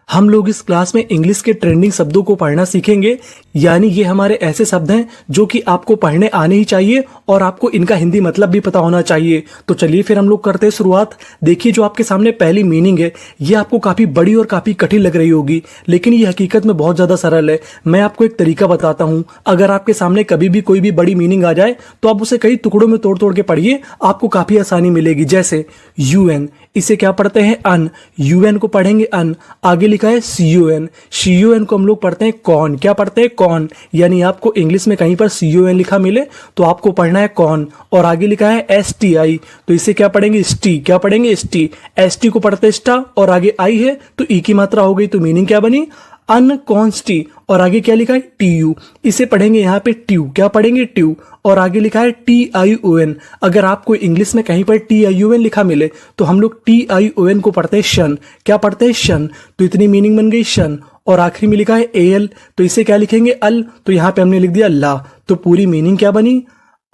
हम लोग इस क्लास में इंग्लिश के ट्रेंडिंग शब्दों को पढ़ना सीखेंगे। यानी ये हमारे ऐसे शब्द हैं जो कि आपको पढ़ने आने ही चाहिए और आपको इनका हिंदी मतलब भी पता होना चाहिए। तो चलिए फिर हम लोग करते हैं शुरुआत। देखिए जो आपके सामने पहली मीनिंग है ये आपको काफी बड़ी और काफी कठिन लग रही होगी, लेकिन ये हकीकत में बहुत ज्यादा सरल है। मैं आपको एक तरीका बताता हूँ। अगर आपके सामने कभी भी कोई भी बड़ी मीनिंग आ जाए तो आप उसे कई टुकड़ों में तोड़ तोड़ के पढ़िए, आपको काफी आसानी मिलेगी। जैसे यूएन, इसे क्या पढ़ते हैं? अन। यूएन को पढ़ेंगे अन। आगे लिखा है सीओएन। सीओएन को हम लोग पढ़ते हैं कौन। क्या पढ़ते हैं? कौन। यानी आपको इंग्लिश में कहीं पर सीओएन लिखा मिले तो आपको पढ़ना है कौन। और आगे लिखा है एसटीआई, तो इसे क्या पढ़ेंगे? स्टी। क्या पढ़ेंगे? स्टी। एसटी को पढ़ते हैं स्टा और आगे आई है तो ई की मात्रा हो गई, तो मीनिंग क्या बनी? अनकॉन्स्टी। और आगे क्या लिखा है? टीयू, इसे पढ़ेंगे यहाँ पे ट्यू। क्या पढ़ेंगे? ट्यू। और आगे लिखा है टीआईओएन। अगर आपको इंग्लिश में कहीं पर टीआईओएन लिखा मिले तो हम लोग टीआईओएन को पढ़ते हैं शन। क्या पढ़ते हैं? शन। तो इतनी मीनिंग बन गई शन। और आखिरी में लिखा है एल, तो इसे क्या लिखेंगे? अल। तो यहाँ पे हमने लिख दिया ला। तो पूरी मीनिंग क्या बनी?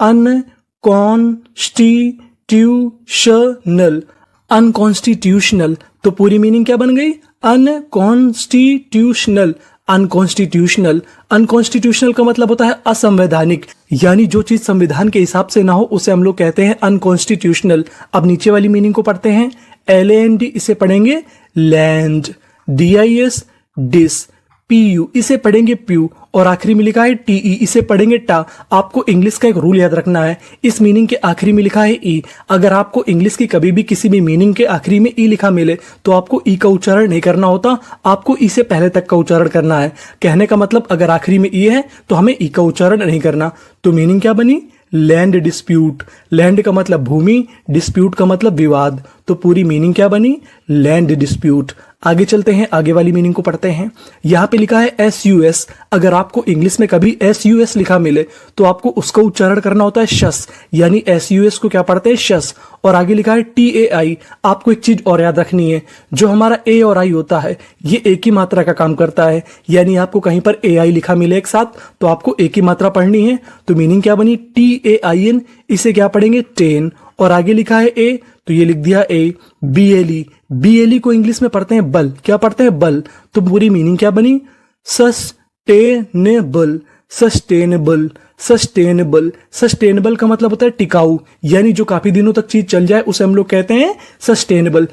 अनकॉन्स्टिट्यूशनल। अनकॉन्स्टिट्यूशनल। तो पूरी मीनिंग क्या बन गई? अनकॉन्स्टिट्यूशनल। अनकॉन्स्टिट्यूशनल। अनकॉन्स्टिट्यूशनल का मतलब होता है असंवैधानिक, यानी जो चीज संविधान के हिसाब से ना हो उसे हम लोग कहते हैं अनकॉन्स्टिट्यूशनल। अब नीचे वाली मीनिंग को पढ़ते हैं LAND, इसे पढ़ेंगे लैंड। DIS dish. PU, इसे पढ़ेंगे प्यू। और आखिरी में लिखा है TE, इसे पढ़ेंगे टा। आपको इंग्लिश का एक रूल याद रखना है, इस मीनिंग के आखिरी में लिखा है ई। अगर आपको इंग्लिश की कभी भी किसी भी मीनिंग के आखिरी में ई लिखा मिले तो आपको ई का उच्चारण नहीं करना होता, आपको ई से पहले तक का उच्चारण करना है। कहने का मतलब अगर आखिरी में ई है तो हमें ई का उच्चारण नहीं करना। तो मीनिंग क्या बनी? Land dispute. लैंड का मतलब भूमि, डिस्प्यूट का मतलब विवाद। तो पूरी मीनिंग क्या बनी? Land dispute. आगे चलते हैं, आगे वाली मीनिंग को पढ़ते हैं। यहाँ पे लिखा है SUS। अगर आपको इंग्लिश में कभी SUS लिखा मिले तो आपको उसका उच्चारण करना होता है शस, यानी SUS को क्या पढ़ते हैं? शस। और आगे लिखा है TAI। आपको एक चीज और याद रखनी है, जो हमारा ए और आई होता है ये एक ही मात्रा का काम करता है, यानी आपको कहीं पर AI लिखा मिले एक साथ तो आपको एक ही मात्रा पढ़नी है। तो मीनिंग क्या बनी? TAIN, इसे क्या पढ़ेंगे? टेन। और आगे लिखा है ए तो ये लिख दिया ए। BLE, BLE को इंग्लिश में पढ़ते हैं बल। क्या पढ़ते हैं? बल। तो पूरी मीनिंग क्या बनी? सस्टेनेबल। सस्टेनेबल। सस्टेनेबल। सस्टेनेबल का मतलब होता है टिकाऊ, यानी जो काफी दिनों तक चीज चल जाए उसे हम लोग कहते हैं सस्टेनेबल।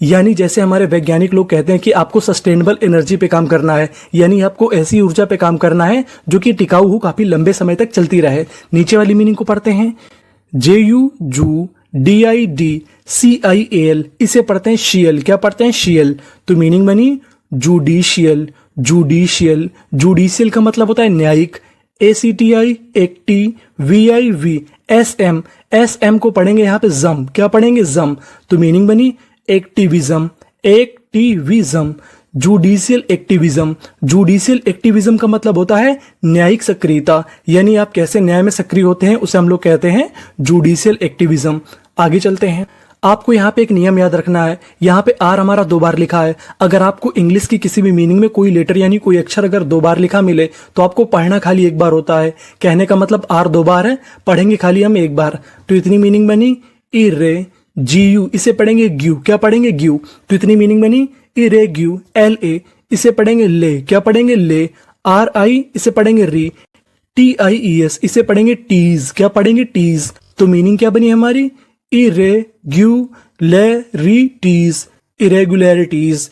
यानी जैसे हमारे वैज्ञानिक लोग कहते हैं कि आपको सस्टेनेबल एनर्जी पे काम करना है, यानी आपको ऐसी ऊर्जा पे काम करना है जो कि टिकाऊ हो, काफी लंबे समय तक चलती रहे। नीचे वाली मीनिंग को पढ़ते हैं JU जू। DID CIAL, इसे पढ़ते हैं शियल। क्या पढ़ते हैं? शियल। तो मीनिंग बनी जुडिशियल। जुडिशियल। जुडिशियल का मतलब होता है न्यायिक। ACTI एक्टी। VIV SM। SM को पढ़ेंगे यहाँ पे जम। क्या पढ़ेंगे? जम। तो मीनिंग बनी activism. Activism. Judicial activism. Judicial activism का मतलब होता है न्यायिक सक्रियता, यानी आप कैसे न्याय में सक्रिय होते हैं उसे हम लोग कहते हैं जुडिशियल एक्टिविज्म। आगे चलते हैं। आपको यहाँ पे एक नियम याद रखना है, यहाँ पे आर हमारा 2 बार लिखा है। अगर आपको इंग्लिश की किसी भी मीनिंग में कोई लेटर यानी कोई अक्षर अगर 2 बार लिखा मिले तो आपको पढ़ना खाली 1 बार होता है। कहने का मतलब आर 2 बार है, पढ़ेंगे खाली हम 1 बार। तो इतनी मीनिंग बनी इरे। GU, इसे पढ़ेंगे ग्यू। क्या पढ़ेंगे? ग्यू। तो इतनी मीनिंग बनी इरेग्यू। LA, इसे पढ़ेंगे ले। क्या पढ़ेंगे? ले। RI, इसे पढ़ेंगे री। TIES, इसे पढ़ेंगे टीज। क्या पढ़ेंगे? टीज। तो मीनिंग क्या बनी हमारी? इरेग्युलरिटीज। इरेगुलरिटीज।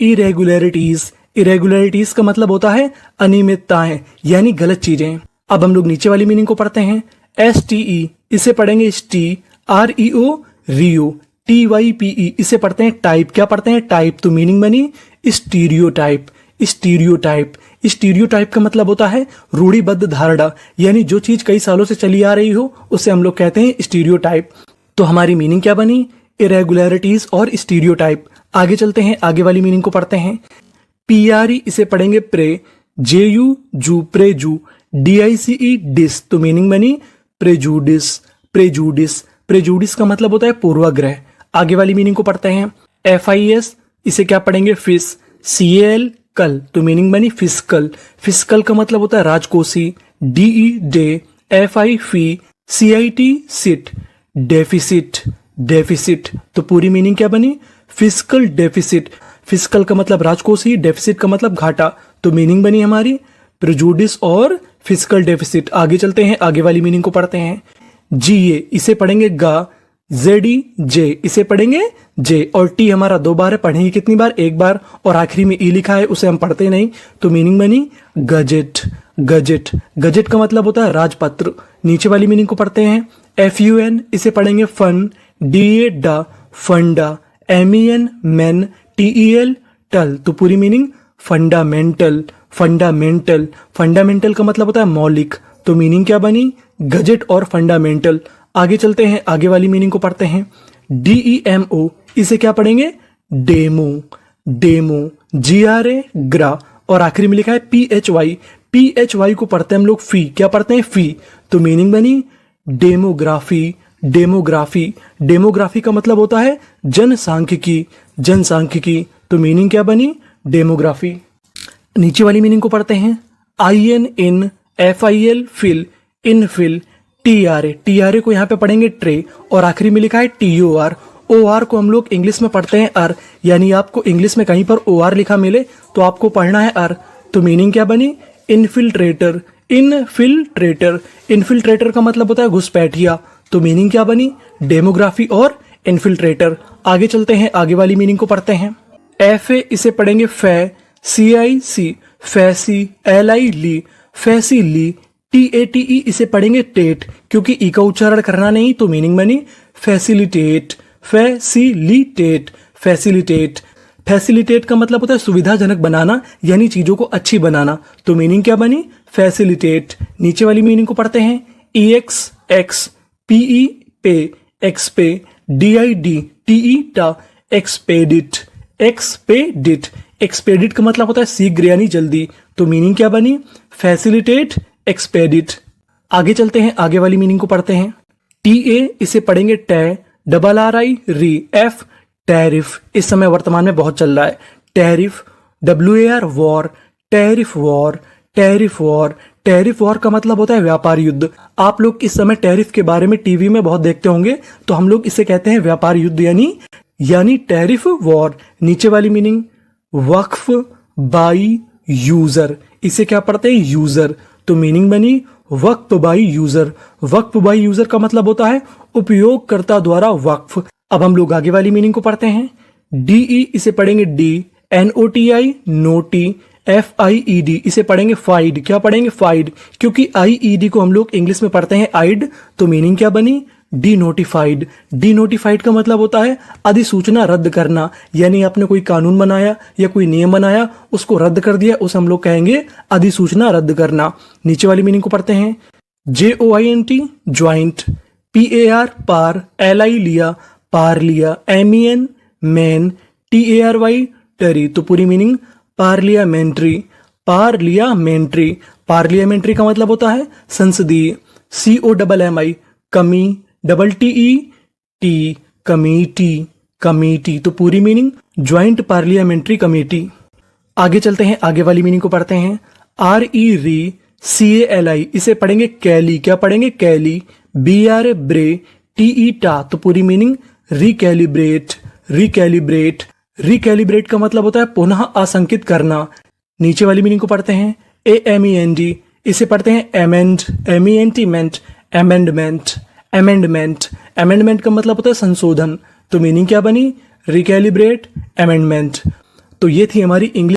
इरेगुलरिटीज। इरेगुलरिटीज का मतलब होता है अनियमितताएं, यानी गलत चीजें। अब हम लोग नीचे वाली मीनिंग को पढ़ते हैं STE, इसे पढ़ेंगे ST। REO रियो। TYPE, इसे पढ़ते हैं टाइप। क्या पढ़ते हैं? टाइप। तो मीनिंग बनी स्टीरियोटाइप। स्टीरियोटाइप। स्टीरियोटाइप का मतलब होता है रूढ़िबद्ध धारणा, यानी जो चीज कई सालों से चली आ रही हो उसे हम लोग कहते हैं स्टीरियोटाइप। तो हमारी मीनिंग क्या बनी? इरेगुलरिटीज और स्टीरियोटाइप। आगे चलते हैं, आगे वाली मीनिंग को पढ़ते हैं PRE, इसे पढ़ेंगे प्रे। JU जू। प्रेजू। DICE डिस। तो मीनिंग बनी प्रेजुडिस। प्रेजुडिस। प्रेजुडिस का मतलब होता है पूर्वाग्रह। आगे वाली मीनिंग को पढ़ते हैं FIS, इसे क्या पढ़ेंगे? फिश। CAL कल। तो मीनिंग बनी फिस्कल। फिस्कल का मतलब होता है राजकोषी। DE डे। FI फी। CIT सिट। डेफिसिट। डेफिसिट। तो पूरी मीनिंग क्या बनी? Fiscal deficit. फिस्कल का मतलब राजकोषीय, डेफिसिट का मतलब घाटा। तो मीनिंग बनी हमारी प्रेजुडिस और फिस्कल डेफिसिट। आगे चलते हैं, आगे वाली मीनिंग को पढ़ते हैं। जीए इसे पढ़ेंगे गा, जेडी जे इसे पढ़ेंगे जे, और टी हमारा 2 बार है, पढ़ेंगे कितनी बार? 1 बार, और आखिरी में ई लिखा है उसे हम पढ़ते नहीं। तो मीनिंग बनी गजेट। गजेट, गजेट का मतलब होता है राजपत्र। नीचे वाली मीनिंग को पढ़ते हैं। FUN इसे पढ़ेंगे फन, DA डा, फंडा, MEN मैन, TEL टल। तो पूरी मीनिंग फंडामेंटल। फंडामेंटल, फंडामेंटल का मतलब होता है मौलिक। तो मीनिंग क्या बनी? गजेट और फंडामेंटल। आगे चलते हैं, आगे वाली मीनिंग को पढ़ते हैं। DEMO इसे क्या पढ़ेंगे? डेमो। डेमो, GRA ग्रा, और आखिरी में लिखा है PHY। PHY को पढ़ते हैं हम लोग फी। क्या पढ़ते हैं? फी। तो मीनिंग बनी डेमोग्राफी। डेमोग्राफी, डेमोग्राफी का मतलब होता है जनसांख्यिकी। जनसांख्यिकी, तो मीनिंग क्या बनी? डेमोग्राफी। नीचे वाली मीनिंग को पढ़ते हैं। IN in, FIL fill, infill, TRA, TRA को यहाँ पे पढ़ेंगे ट्रे, और आखिरी में लिखा है TOR। OR को हम लोग इंग्लिश में पढ़ते हैं अर, यानी आपको इंग्लिश में कहीं पर OR लिखा मिले तो आपको पढ़ना है अर। तो मीनिंग क्या बनी? इनफिल्ट्रेटर। इनफिल्ट्रेटर, इनफिल्ट्रेटर का मतलब होता है घुसपैठिया। तो मीनिंग क्या बनी? डेमोग्राफी और इनफिल्ट्रेटर। आगे चलते हैं, आगे वाली मीनिंग को पढ़ते हैं। FA इसे पढ़ेंगे फै, CIC फैसी, LI ली, फैसी ली, TATE इसे पढ़ेंगे टेट, क्योंकि ई का उच्चारण करना नहीं। तो मीनिंग बनी फैसिलिटेट। Facilitate, facilitate. फैसिलिटेट का मतलब होता है सुविधाजनक बनाना, यानी चीजों को अच्छी बनाना। तो मीनिंग क्या बनी? फैसिलिटेट। नीचे वाली मीनिंग को पढ़ते हैं। EX PE पे, एक्सपे, DID TE टा, एक्सपेडिट। एक्सपेडिट, एक्सपेडिट का मतलब होता है शीघ्र यानी जल्दी। तो मीनिंग क्या बनी? फैसिलिटेट, एक्सपेडिट। आगे चलते हैं, आगे वाली मीनिंग को पढ़ते हैं। TA इसे पढ़ेंगे टै, RRI री, F टैरिफ। इस समय वर्तमान में बहुत चल रहा है tariff. WAR war, tariff war, tariff war. Tariff war का मतलब होता है व्यापार युद्ध। आप लोग इस समय टैरिफ के बारे में टीवी में बहुत देखते होंगे, तो हम लोग इसे कहते हैं व्यापार युद्ध, यानी टैरिफ वॉर। नीचे वाली मीनिंग वक्फ बाई यूजर, इसे क्या पढ़ते हैं? यूजर। तो मीनिंग बनी waqf by user. Waqf by user का मतलब होता है उपयोगकर्ता द्वारा वक्फ। अब हम लोग आगे वाली मीनिंग को पढ़ते हैं। DE इसे पढ़ेंगे डी, NOTI नोटी, FIED इसे पढ़ेंगे फाइड। क्या पढ़ेंगे? फाइड, क्योंकि IED को हम लोग इंग्लिश में पढ़ते हैं आइड। तो मीनिंग क्या बनी? डिनोटिफाइड। डिनोटिफाइड का मतलब होता है अधिसूचना रद्द करना, यानी आपने कोई कानून बनाया या कोई नियम बनाया, उसको रद्द कर दिया, उसे हम लोग कहेंगे अधिसूचना रद्द करना। नीचे वाली मीनिंग को पढ़ते हैं। JOINT ज्वाइंट, PAR पार, LI लिया, पार लिया, MEN मैन, TARY टरी। तो पूरी मीनिंग पार्लियामेंट्री। पार्लियामेंट्री, पार्लियामेंट्री का मतलब होता है संसदीय। COMMI कमी, TET कमेटी, कमेटी। तो पूरी मीनिंग ज्वाइंट पार्लियामेंट्री कमेटी। आगे चलते हैं, आगे वाली मीनिंग को पढ़ते हैं। RE CALI इसे पढ़ेंगे कैली। क्या पढ़ेंगे? कैली। BRA ब्रे, TE टा। तो पूरी मीनिंग रिकैलिब्रेट। रिकैलिब्रेट, रिकैलिब्रेट का मतलब होता है पुनः आसंकित करना। नीचे वाली मीनिंग को पढ़ते हैं। AMEND इसे पढ़ते हैं amend, MENT amendment. Amendment, amendment का मतलब होता है संशोधन। तो मीनिंग क्या बनी? Recalibrate, amendment. तो ये थी हमारी इंग्लिश